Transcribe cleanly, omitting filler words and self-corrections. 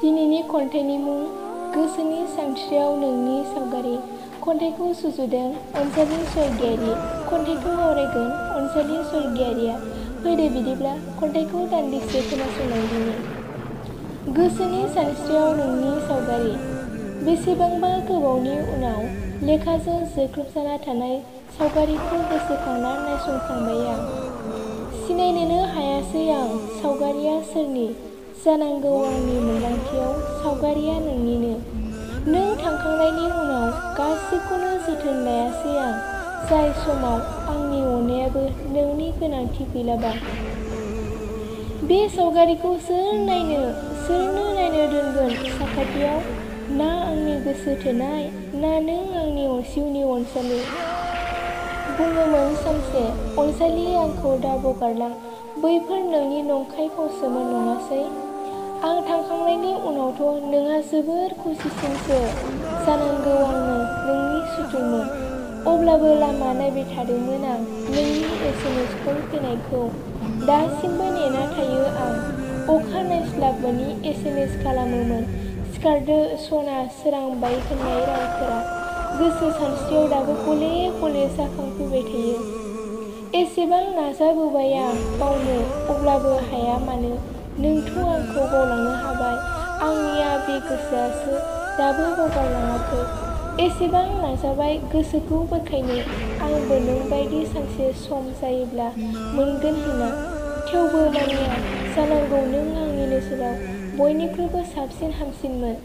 दिनैनि खन्थाइनि मुं गोसोनि सानस्रियाव नोंनि सावगारि। खन्थाइखौ सुजुदों अनजालि स्वर्गियारि। खन्थाइखौ आवरायगोन अनजालि स्वर्गियारिया। फैदो बिदिब्ला खन्थाइखौ दान्दिसे खोनासंलांदिनि। गोसोनि सानस्रियाव नोंनि सावगारि। बेसेबांबा गोबावनि उनाव लेखाजों जोख्लोबजाना थानाय सावगारिखौ गोसोखांना नायसंफ्लांबाय आं। सिनायनोनो हायासै आं सावगारिया सोरनि। जानांगौ आंनि मोन्दांथियाव सावगारिया नोंनिनो। नों थांखांनायनि उनाव गासिबखौनो जोथोन लायासै आं। जाय समाव आंनि अननायाबो नोंनि गोनांथि गैलाबा। बे सावगारिखौ सोरनो नायनो दोनगोन साखाथियाव? ना आंनि गोसो थोनाय, ना नों आंनि जिउनि अनजालु? बुङोमोन सानसे अनजालि आंखौ दा बगारलां। बैफोर नोंनि नंखाय फावसोमोन नङासै? आं थांखांनायनि उनावथ' नोंहा जोबोर खुसिसिनसो जानांगौ आंनो नोंनि सुथुरमोन। अब्लाबो लामा नायबाय थादोंमोन आं नोंनि SMS कल फैनायखौ। दासिमबो नेना थायो आं। अखा नायस्लाब मोनि SMS खालामोमोन सिखारदो सना सोरांबाय होननाय रावफोरा गोसो सानस्रियाव दाबो गले गले जाखांफैबाय थायो। एसेबां नाजाबोबाय आं बावनो अब्लाबो हाया मानो। नोंथ' आंखौ बावलांनो हाबाय। आंनिया बे गोसोआसो दाबो बावगारलाङाखै। एसेबां नाजाबाय गोसोखौ बोखायनो आंबो नोंबायदि सानसे सम जायोब्ला मोनगोन होनना। थेवबो मानिया जानांगौ नों आंनि नोजोराव बयनिख्रुइबो साबसिन हामसिनमोन।